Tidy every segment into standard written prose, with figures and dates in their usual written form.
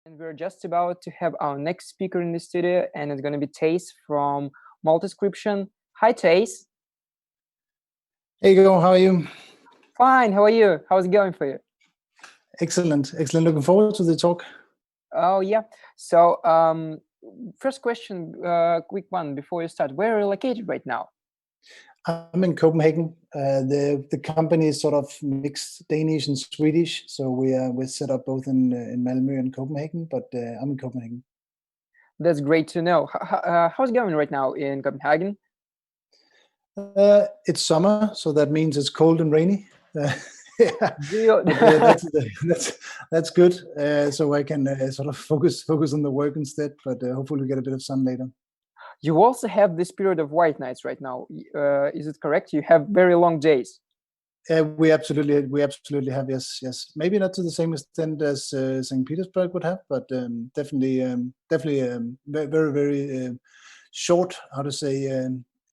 And we're just about to have our next speaker in the studio, and it's going to be Teis from Multiscription. Hi, Teis. Hey, go. How are you? Fine. How are you? How's it going for you? Excellent. Excellent. Looking forward to the talk. Oh, yeah. So, first question, quick one before you start. Where are you located right now? I'm in Copenhagen. The company is sort of mixed Danish and Swedish, so we're set up both in Malmö and Copenhagen. But I'm in Copenhagen. That's great to know. How's it going right now in Copenhagen? It's summer, so that means it's cold and rainy. Yeah. That's good. So I can sort of focus on the work instead. But hopefully we get a bit of sun later. You also have this period of white nights right now. Is it correct? You have very long days. We absolutely have, yes. Maybe not to the same extent as St. Petersburg would have, but definitely very short. How to say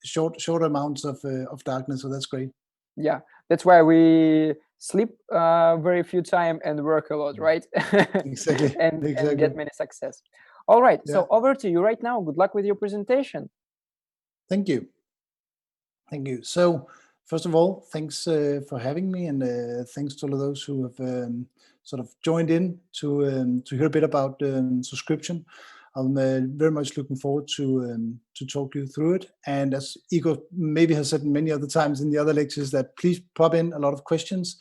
short amounts of darkness. So that's great. Yeah, that's why we sleep very few time and work a lot, right? Exactly. and get many success. All right, yeah. So over to you right now. Good luck with your presentation. Thank you. So first of all, thanks for having me, and thanks to all of those who have sort of joined in to hear a bit about subscription. I'm very much looking forward to talk you through it. And as Igor maybe has said many other times in the other lectures, that please pop in a lot of questions,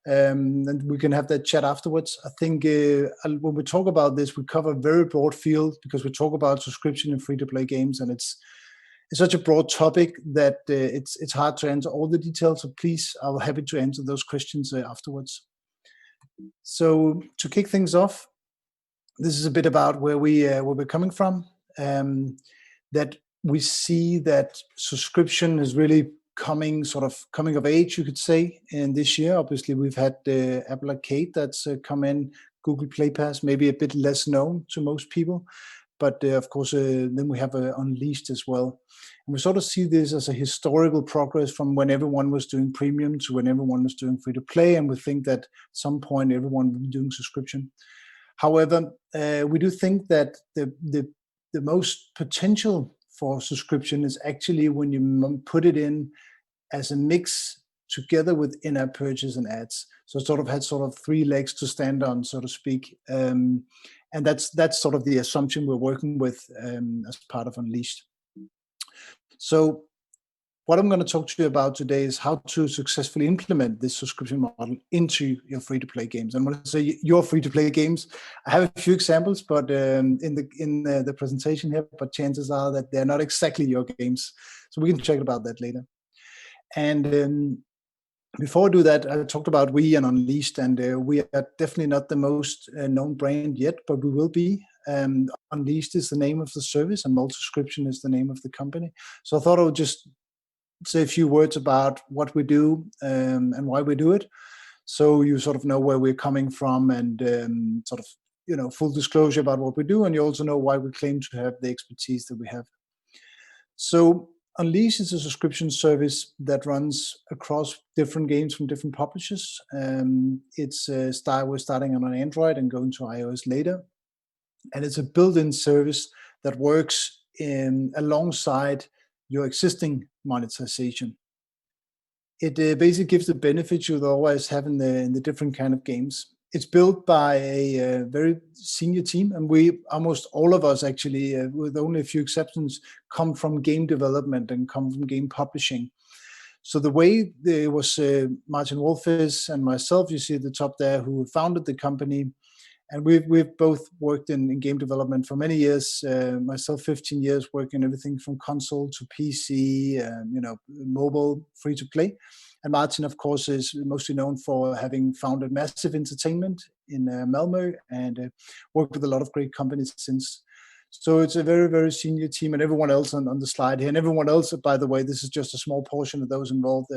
and we can have that chat afterwards. I think when we talk about this, we cover a very broad field because we talk about subscription in free-to-play games, and it's such a broad topic that it's hard to answer all the details. So please, I'll be happy to answer those questions afterwards. So to kick things off, this is a bit about where we're coming from. That we see that subscription is really coming of age, you could say, in this year. Obviously, we've had the Apple Arcade that's come in, Google Play Pass, maybe a bit less known to most people. But of course, then we have Unleashed as well. And we sort of see this as a historical progress from when everyone was doing premium to when everyone was doing free-to-play. And we think that at some point, everyone will be doing subscription. However, we do think that the most potential for subscription is actually when you put it in as a mix together with in-app purchase and ads. So it sort of had three legs to stand on, so to speak. And that's sort of the assumption we're working with as part of Unleashed. So what I'm going to talk to you about today is how to successfully implement this subscription model into your free-to-play games. And when I say your free-to-play games, I have a few examples, but in the presentation here, but chances are that they're not exactly your games. So we can check about that later. And before I do that, I talked about we and Unleashed, and we are definitely not the most known brand yet, but we will be. Unleashed is the name of the service, and Multiscription is the name of the company. So I thought I would just say a few words about what we do and why we do it, so you sort of know where we're coming from, and full disclosure about what we do, and you also know why we claim to have the expertise that we have. So Unleashed is a subscription service that runs across different games from different publishers. We're starting on Android and going to iOS later. And it's a built-in service that works alongside your existing monetization. It basically gives the benefits you'd always have in the different kind of games. It's built by a very senior team, and we, almost all of us actually, with only a few exceptions, come from game development and come from game publishing. So the way there was Martin Wolfes and myself, you see at the top there, who founded the company, and we've both worked in game development for many years. Myself, 15 years, working everything from console to PC, mobile, free to play. And Martin, of course, is mostly known for having founded Massive Entertainment in Malmö and worked with a lot of great companies since. So it's a very, very senior team, and everyone else on the slide here, and everyone else, by the way, this is just a small portion of those involved,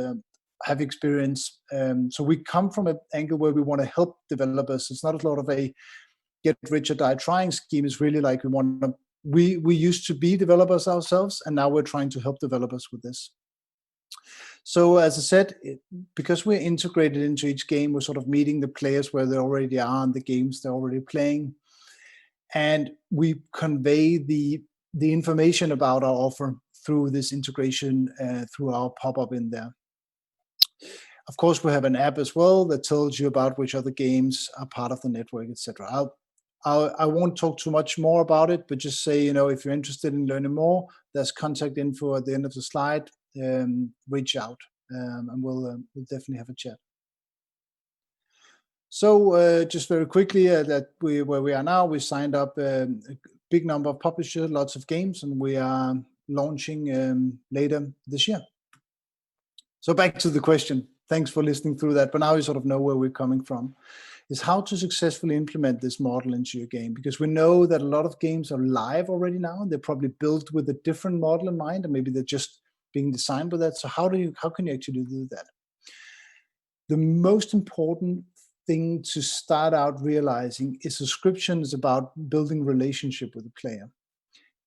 have experience. So we come from an angle where we want to help developers. It's not a lot of a get rich or die trying scheme. It's really like we used to be developers ourselves, and now we're trying to help developers with this. So as I said, because we're integrated into each game, we're sort of meeting the players where they already are in the games they're already playing. and we convey the information about our offer through this integration, through our pop-up in there. Of course, we have an app as well that tells you about which other games are part of the network, etc. I won't talk too much more about it, but just say, if you're interested in learning more, there's contact info at the end of the slide. Reach out, and we'll definitely have a chat. So just very quickly, where we are now, we signed up a big number of publishers, lots of games, and we are launching later this year. So back to the question. Thanks for listening through that, but now you sort of know where we're coming from, is how to successfully implement this model into your game, because we know that a lot of games are live already now, and they're probably built with a different model in mind, and maybe they're just being designed with that. So how can you actually do that? The most important thing to start out realizing is subscription is about building relationship with the player.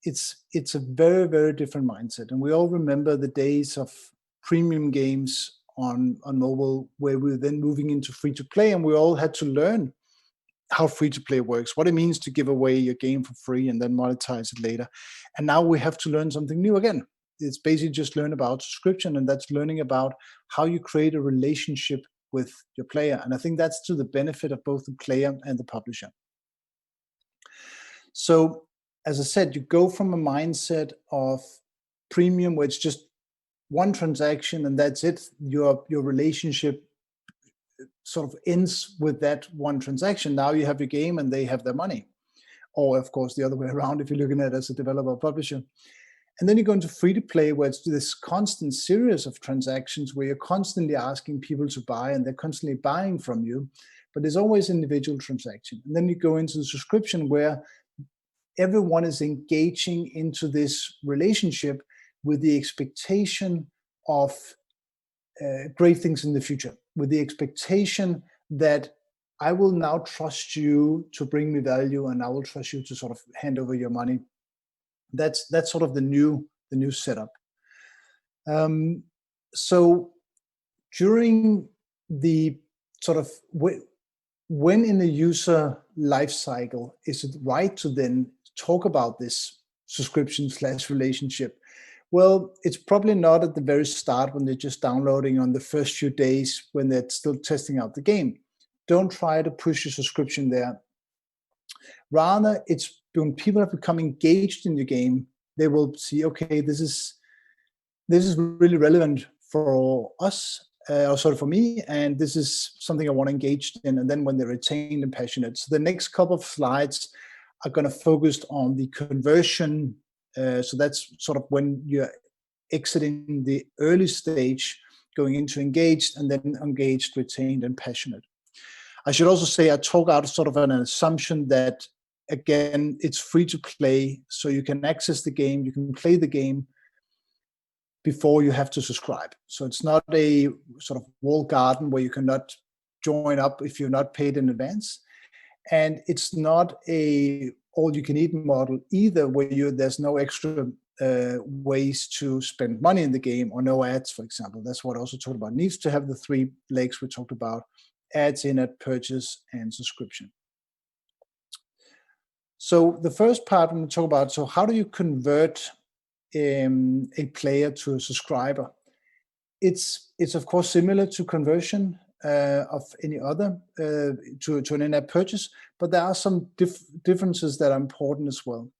It's a very, very different mindset, and we all remember the days of premium games on mobile, where we were then moving into free-to-play, and we all had to learn how free-to-play works, what it means to give away your game for free and then monetize it later. And now we have to learn something new again. It's basically just learn about subscription, and that's learning about how you create a relationship with your player. And I think that's to the benefit of both the player and the publisher. So, as I said, you go from a mindset of premium, where it's just one transaction and that's it. Your relationship sort of ends with that one transaction. Now you have your game and they have their money. Or of course, the other way around, if you're looking at it as a developer or publisher. And then you go into free-to-play, where it's this constant series of transactions where you're constantly asking people to buy and they're constantly buying from you, but there's always individual transaction. And then you go into the subscription, where everyone is engaging into this relationship with the expectation of great things in the future, with the expectation that I will now trust you to bring me value, and I will trust you to sort of hand over your money. That's sort of the new setup. So during the sort of when in the user life cycle is it right to then talk about this subscription/relationship? Well, it's probably not at the very start, when they're just downloading, on the first few days when they're still testing out the game. Don't try to push your subscription there. Rather, it's when people have become engaged in the game, they will see, okay, this is really relevant for us, or sort of for me, and this is something I want to engage in. And then when they're retained and passionate. So the next couple of slides are going to focus on the conversion. So that's sort of when you're exiting the early stage, going into engaged, and then engaged, retained, and passionate. I should also say I talk out of sort of an assumption that, again, it's free to play, so you can access the game, you can play the game before you have to subscribe. So it's not a sort of walled garden where you cannot join up if you're not paid in advance. And it's not a all-you-can-eat model either, where there's no extra ways to spend money in the game, or no ads, for example. That's what I also talked about. It needs to have the three legs we talked about: ads, in-app purchase, and subscription. So the first part I'm going to talk about, so how do you convert a player to a subscriber? It's of course similar to conversion of any other to an in-app purchase, but there are some differences that are important as well.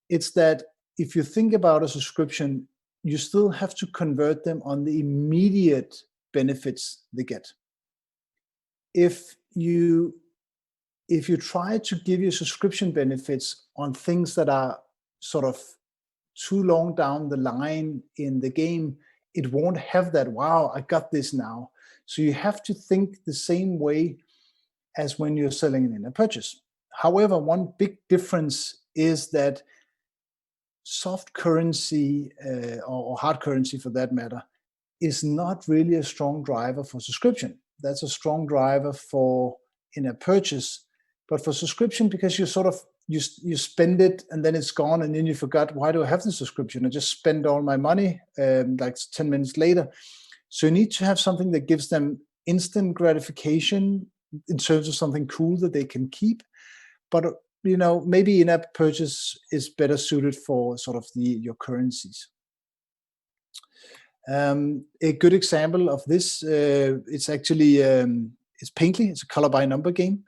It's that if you think about a subscription, you still have to convert them on the immediate benefits they get. If you try to give your subscription benefits on things that are sort of too long down the line in the game, it won't have that, wow, I got this now. So you have to think the same way as when you're selling an in-app purchase. However, one big difference is that soft currency, or hard currency for that matter, is not really a strong driver for subscription. That's a strong driver for in-app purchase. But for subscription, because you sort of you spend it and then it's gone, and then you forgot, why do I have the subscription? I just spend all my money like 10 minutes later. So you need to have something that gives them instant gratification in terms of something cool that they can keep, but maybe in-app purchase is better suited for sort of your currencies. A good example of this, it's actually it's Paintly. It's a color by number game,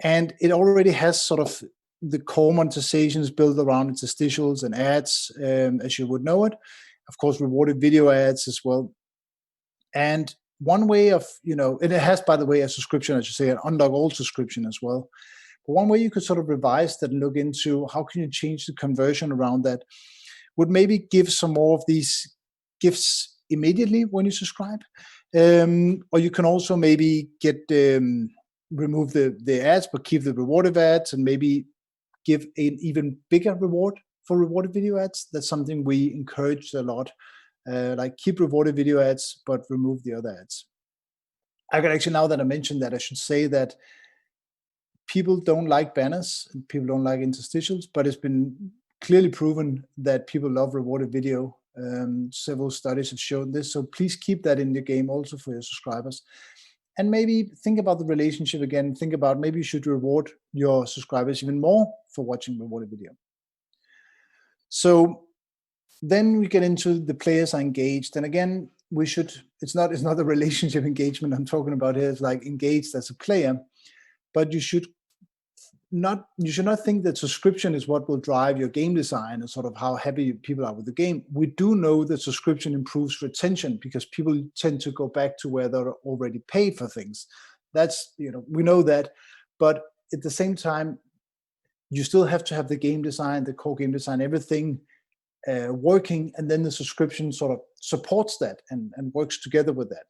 and it already has sort of the core monetizations built around its interstitials and ads, as you would know it. Of course, rewarded video ads as well. And one way of, and it has, by the way, a subscription, I should say, an unlock all subscription as well. But one way you could sort of revise that and look into how can you change the conversion around that would maybe give some more of these gifts immediately when you subscribe. Or you can also maybe remove the ads, but keep the rewarded ads, and maybe give an even bigger reward for rewarded video ads. That's something we encourage a lot. Like keep rewarded video ads, but remove the other ads. I could actually, now that I mentioned that, I should say that people don't like banners and people don't like interstitials, but it's been clearly proven that people love rewarded video. Several studies have shown this. So please keep that in the game also for your subscribers. And maybe think about the relationship again. Think about maybe you should reward your subscribers even more for watching rewarded video. So then we get into the players are engaged. And again, it's not a relationship engagement I'm talking about here. It's like engaged as a player, but you should not think that subscription is what will drive your game design and sort of how happy people are with the game. We do know that subscription improves retention because people tend to go back to where they're already paid for things. That's, we know that, but at the same time, you still have to have the game design, the core game design, everything working, and then the subscription sort of supports that and works together with that.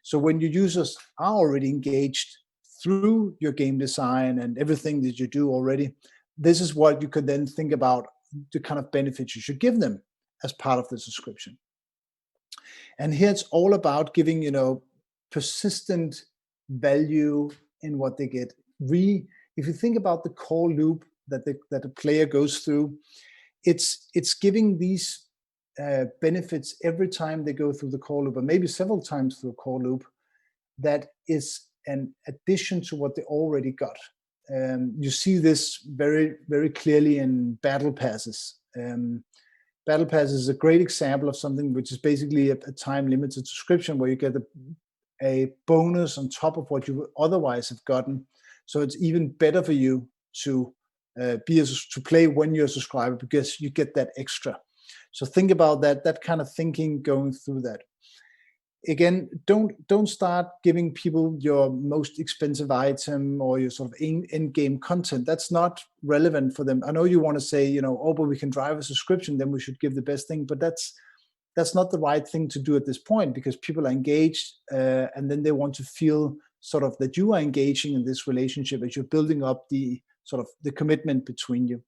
So when your users are already engaged through your game design and everything that you do already, this is what you could then think about the kind of benefits you should give them as part of the subscription. And here it's all about giving, persistent value in what they get. If you think about the core loop that the player goes through, it's giving these benefits every time they go through the core loop, or maybe several times through a core loop, that is an addition to what they already got. You see this very, very clearly in battle passes. Battle passes is a great example of something which is basically a time-limited subscription where you get a bonus on top of what you would otherwise have gotten. So it's even better for you to play when you're a subscriber because you get that extra. So think about that kind of thinking going through that. Again, don't start giving people your most expensive item or your sort of in-game content. That's not relevant for them. I know you want to say, oh, but we can drive a subscription, then we should give the best thing. But that's not the right thing to do at this point, because people are engaged and then they want to feel sort of that you are engaging in this relationship as you're building up the sort of the commitment between you.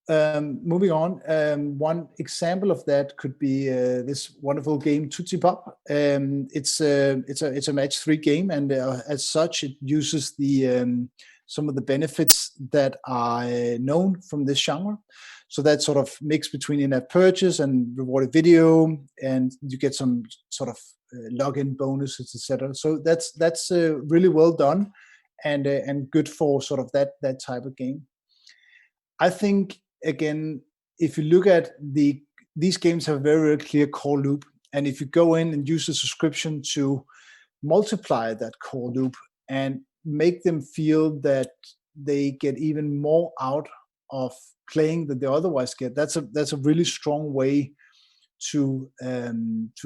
Moving on, one example of that could be this wonderful game Tootsie Pop. It's a match 3 game, and as such, it uses some of the benefits that are known from this genre. So that sort of mix between in-app purchase and rewarded video, and you get some sort of login bonuses, etc. So that's really well done, and good for sort of that type of game. I think, again, if you look at these games have a very, very clear core loop, and if you go in and use a subscription to multiply that core loop and make them feel that they get even more out of playing than they otherwise get, that's a really strong way to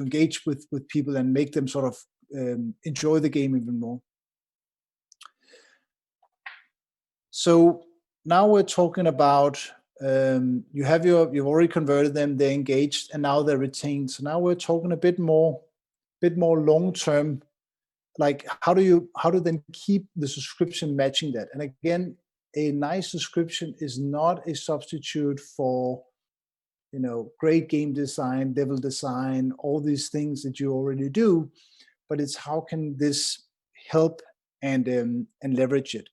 engage with people and make them sort of enjoy the game even more. So now we're talking about you've already converted them, they're engaged, and now they're retained. So now we're talking a bit more long term, like how do then keep the subscription matching that? And again, a nice subscription is not a substitute for great game design, level design, all these things that you already do, but it's how can this help and leverage it.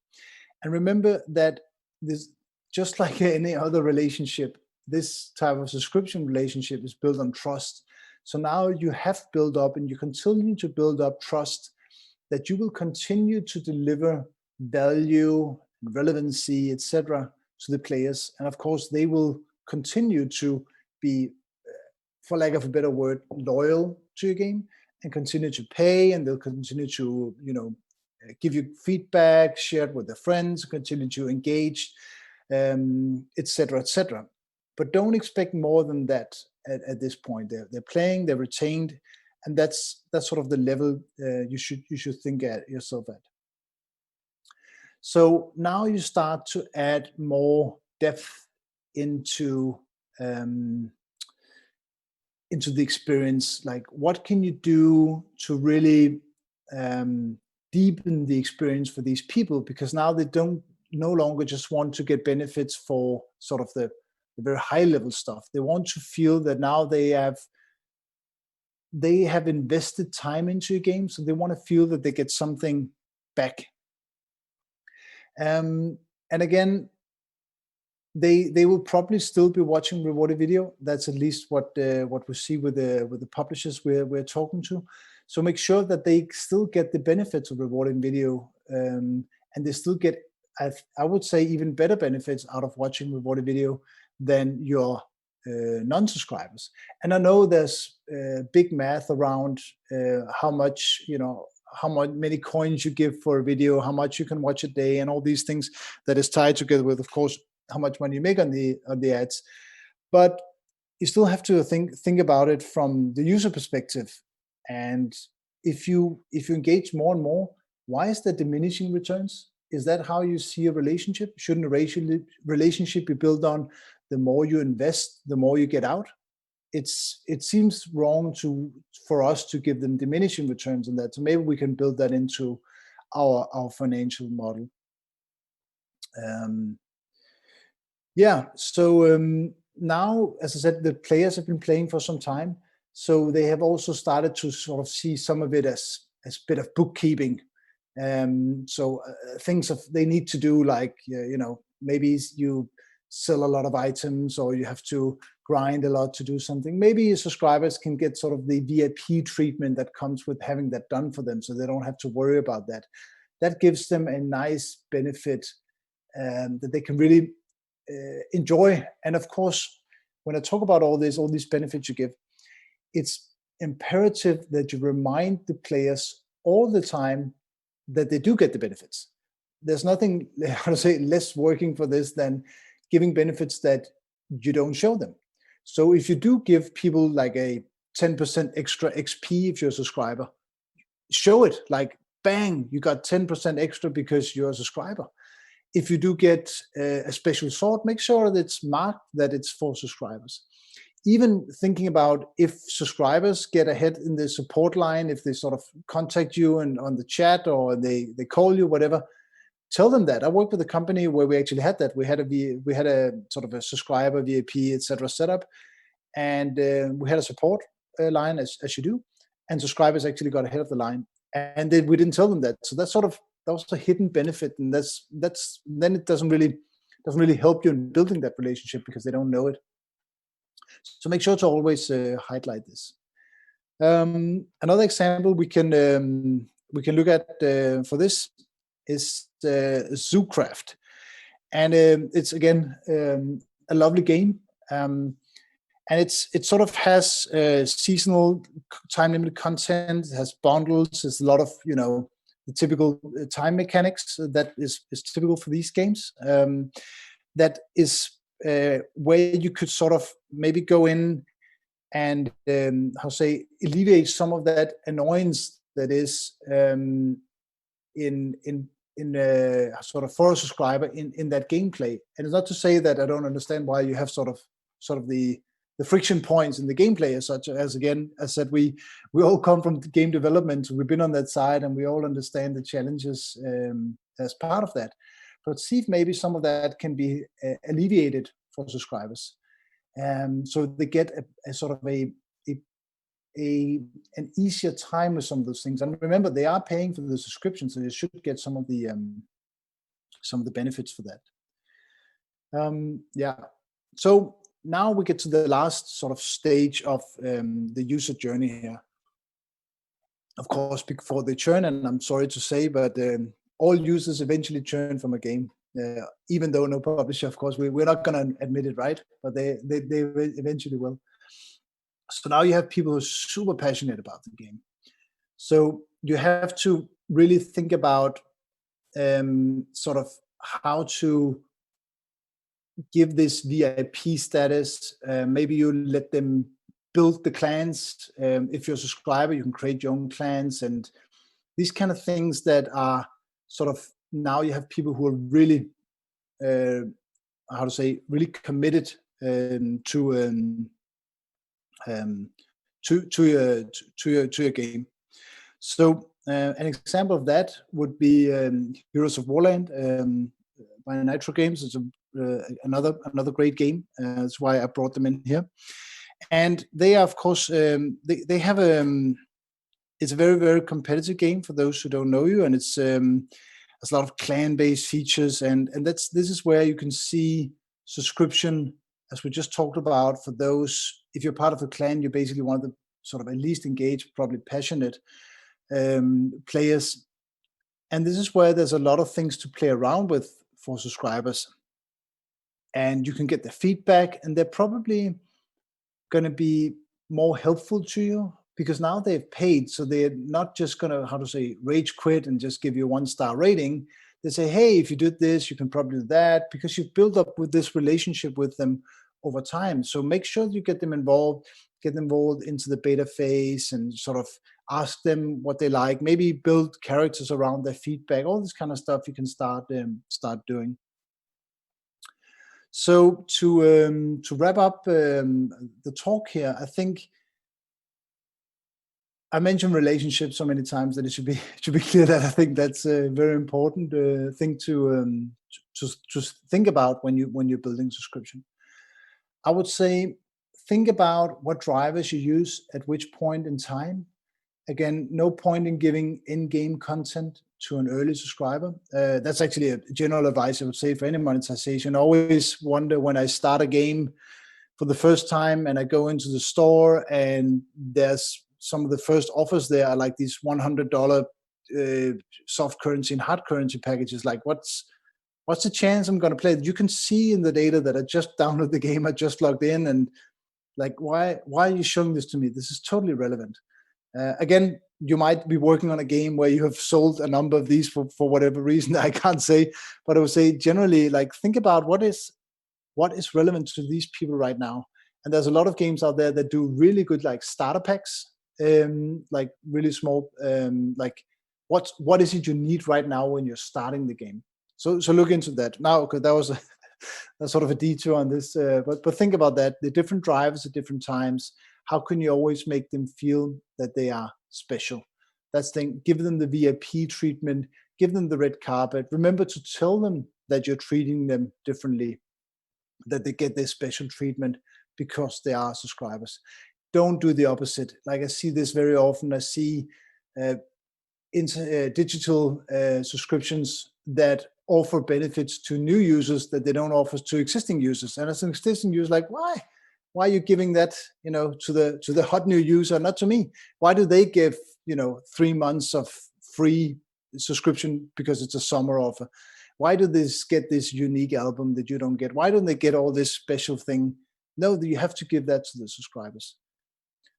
And remember that this, just like any other relationship, this type of subscription relationship is built on trust. So now you have built up and you continue to build up trust that you will continue to deliver value, relevancy, etc. to the players. And of course, they will continue to be, for lack of a better word, loyal to your game and continue to pay, and they'll continue to, give you feedback, share it with their friends, continue to engage, etc., etc. But don't expect more than that at this point. They're playing, they're retained, and that's sort of the level you should think at yourself at. So now you start to add more depth into the experience. Like, what can you do to really deepen the experience for these people? Because now they don't no longer just want to get benefits for sort of the very high level stuff. They want to feel that now they have invested time into a game, so they want to feel that they get something back. And again, they will probably still be watching rewarded video. That's at least what we see with the publishers we're talking to. So make sure that they still get the benefits of rewarding video, and they still get, I would say, even better benefits out of watching rewarded video than your non-subscribers. And I know there's big math around how much, how many coins you give for a video, how much you can watch a day, and all these things that is tied together with, of course, how much money you make on the ads. But you still have to think about it from the user perspective. And if you engage more and more, why is there diminishing returns? Is that how you see a relationship? Shouldn't a relationship be built on the more you invest, the more you get out? It seems wrong for us to give them diminishing returns on that. So maybe we can build that into our financial model. So now, as I said, the players have been playing for some time, so they have also started to sort of see some of it as a bit of bookkeeping. Things they need to do, like maybe you sell a lot of items, or you have to grind a lot to do something. Maybe your subscribers can get sort of the VIP treatment that comes with having that done for them, so they don't have to worry about that. That gives them a nice benefit that they can really enjoy. And of course, when I talk about all these benefits you give, it's imperative that you remind the players all the time that they do get the benefits. There's nothing, less working for this than giving benefits that you don't show them. So if you do give people like a 10% extra XP if you're a subscriber, show it, like, bang, you got 10% extra because you're a subscriber. If you do get a special sword, make sure that it's marked that it's for subscribers. Even thinking about if subscribers get ahead in the support line, if they sort of contact you and on the chat, or they call you, whatever, tell them that. I worked with a company where we actually had that. We had a sort of a subscriber VIP, etc. setup, and we had a support line as you do, and subscribers actually got ahead of the line, and we didn't tell them that. So that was a hidden benefit, and then it doesn't really help you in building that relationship because they don't know it. So make sure to always highlight this. Another example we can look at for this is Zoocraft, and it's again a lovely game, and it sort of has seasonal time limited content. It has bundles. There's a lot of the typical time mechanics that is typical for these games. That is where you could sort of maybe go in and alleviate some of that annoyance that is in sort of for a subscriber in that gameplay. And it's not to say that I don't understand why you have sort of the friction points in the gameplay, as such as, again, as said, we all come from game development. We've been on that side, and we all understand the challenges as part of that. But see if maybe some of that can be alleviated for subscribers, so they get a sort of an easier time with some of those things. And remember, they are paying for the subscription, so they should get some of the benefits for that. So now we get to the last sort of stage of the user journey here. Of course, before they churn, and I'm sorry to say, but all users eventually churn from a game, even though no publisher, of course, we're not going to admit it, right? But they eventually will. So now you have people who are super passionate about the game. So you have to really think about sort of how to give this VIP status. Maybe you let them build the clans. If you're a subscriber, you can create your own clans and these kind of things that are sort of, now you have people who are really, really committed to your game. So an example of that would be Heroes of Warland by Nitro Games. It's another great game. That's why I brought them in here. And they are, of course, they have it's a very, very competitive game for those who don't know you, and it's there's a lot of clan-based features, and this is where you can see subscription, as we just talked about. For those, if you're part of a clan, you're basically one of the sort of at least engaged, probably passionate players, and this is where there's a lot of things to play around with for subscribers, and you can get the feedback, and they're probably going to be more helpful to you because now they've paid, so they're not just going to rage quit and just give you a 1-star rating. They say, hey, if you did this, you can probably do that, because you've built up with this relationship with them over time. So make sure you get them involved into the beta phase, and sort of ask them what they like. Maybe build characters around their feedback. All this kind of stuff you can start doing. So to wrap up the talk here, I think I mentioned relationships so many times that it should be clear that I think that's a very important thing to think about when you're building subscription. I would say think about what drivers you use at which point in time. Again, no point in giving in-game content to an early subscriber. That's actually a general advice I would say for any monetization. I always wonder when I start a game for the first time and I go into the store and there's some of the first offers there are like these $100 soft currency and hard currency packages. Like, what's the chance I'm going to play? You can see in the data that I just downloaded the game, I just logged in, and like, why are you showing this to me? This is totally relevant. Again, you might be working on a game where you have sold a number of these for whatever reason, I can't say, but I would say generally, like, think about what is relevant to these people right now. And there's a lot of games out there that do really good, like starter packs, like really small, like what is it you need right now when you're starting the game? So look into that. Now, okay, that was a sort of a detour on this, but think about that. The different drivers at different times. How can you always make them feel that they are special? That's the thing. Give them the VIP treatment. Give them the red carpet. Remember to tell them that you're treating them differently, that they get this special treatment because they are subscribers. Don't do the opposite. Like, I see this very often. I see digital subscriptions that offer benefits to new users that they don't offer to existing users. And as an existing user, like, why are you giving that, to the hot new user, not to me? Why do they give, 3 months of free subscription because it's a summer offer? Why do they get this unique album that you don't get? Why don't they get all this special thing? No, you have to give that to the subscribers.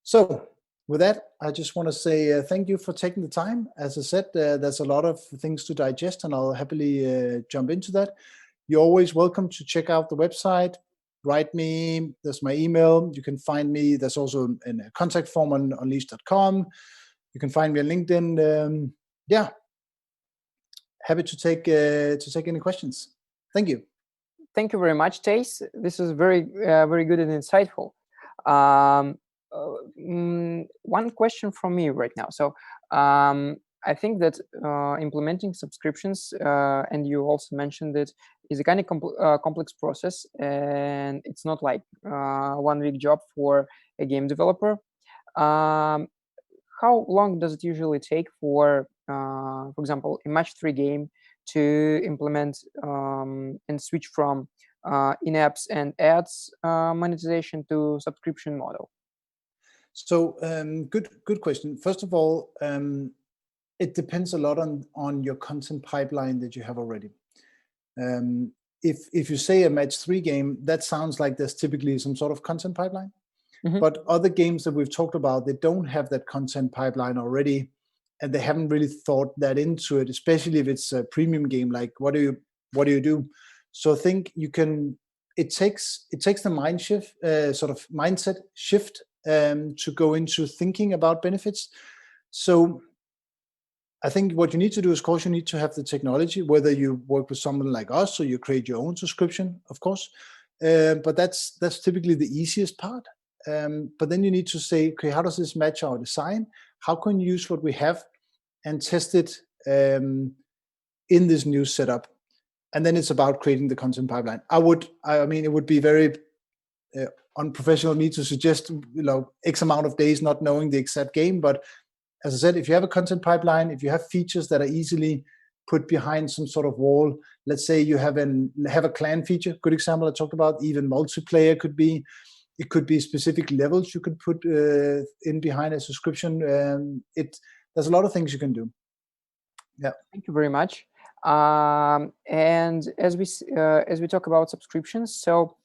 So with that, I just want to say thank you for taking the time. As I said, there's a lot of things to digest, and I'll happily jump into that. You're always welcome to check out the website. Write me. There's my email. You can find me. There's also a contact form on unleash.com. You can find me on LinkedIn. Yeah. Happy to take any questions. Thank you. Thank you very much, Teis. This is very good and insightful. One question from me right now. So I think that implementing subscriptions, and you also mentioned it, is a kind of complex process, and it's not like 1-week job for a game developer. How long does it usually take for example, a match 3 game to implement and switch from in-apps and ads monetization to subscription model? So good question. First of all, It depends a lot on your content pipeline that you have already. If you say a match 3 game, that sounds like there's typically some sort of content pipeline. But other games that we've talked about, they don't have that content pipeline already, and they haven't really thought that into it, especially if it's a premium game. Like, what do you do? So I think you can. It takes the mindset shift to go into thinking about benefits. So I think what you need to do is, of course, you need to have the technology, whether you work with someone like us or you create your own subscription, of course. But that's typically the easiest part. But then you need to say, okay, how does this match our design? How can you use what we have and test it in this new setup? And then it's about creating the content pipeline. I mean, it would be very unprofessional of me to suggest, X amount of days not knowing the exact game. But as I said, if you have a content pipeline, if you have features that are easily put behind some sort of wall, let's say you have a clan feature, good example I talked about, even multiplayer could be. It could be specific levels you could put in behind a subscription. There's a lot of things you can do. Yeah. Thank you very much. And as we talk about subscriptions, so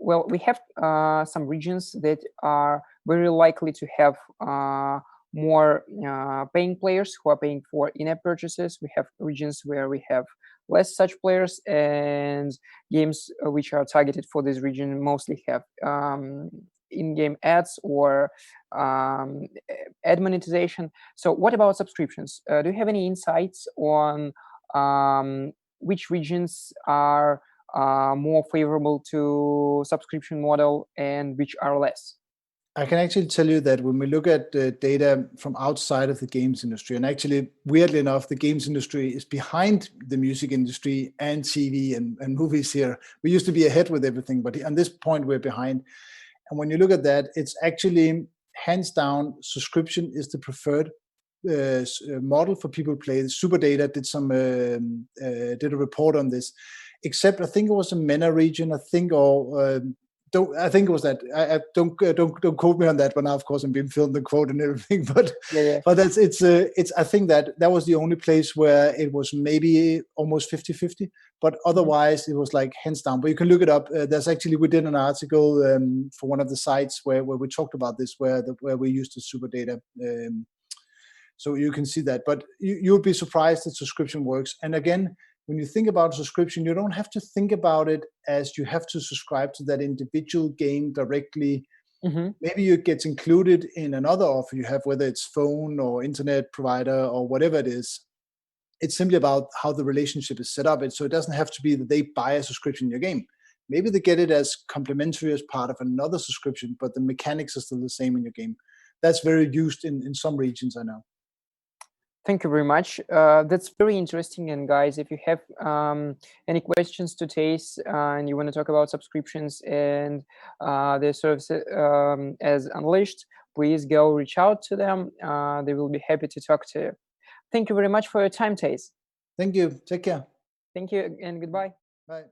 well, we have some regions that are very likely to have more paying players who are paying for in-app purchases. We have regions where we have less such players, and games which are targeted for this region mostly have in-game ads or ad monetization. So what about subscriptions? Do you have any insights on which regions are more favorable to subscription model and which are less? I can actually tell you that when we look at data from outside of the games industry, and actually, weirdly enough, the games industry is behind the music industry and TV and movies here. We used to be ahead with everything, but on this point, we're behind. And when you look at that, it's actually hands down, subscription is the preferred model for people to play. SuperData did a report on this, except I think it was a MENA region, I think it was that. Don't quote me on that one. Now, of course, I'm being filmed and quote and everything, but yeah. But I think that was the only place where it was maybe almost 50-50. But otherwise, it was like hands down. But you can look it up. There's actually, we did an article for one of the sites where we talked about this, where we used the SuperData. So you can see that. But you'll be surprised that subscription works. And again, when you think about subscription, you don't have to think about it as you have to subscribe to that individual game directly. Maybe it gets included in another offer you have, whether it's phone or internet provider or whatever it is. It's simply about how the relationship is set up. So it doesn't have to be that they buy a subscription in your game. Maybe they get it as complimentary as part of another subscription, but the mechanics are still the same in your game. That's very used in some regions, I know. Thank you very much. That's very interesting. And guys, if you have any questions to Teis and you want to talk about subscriptions and their services as Unleashed, please go reach out to them. They will be happy to talk to you. Thank you very much for your time, Teis. Thank you. Take care. Thank you and goodbye. Bye.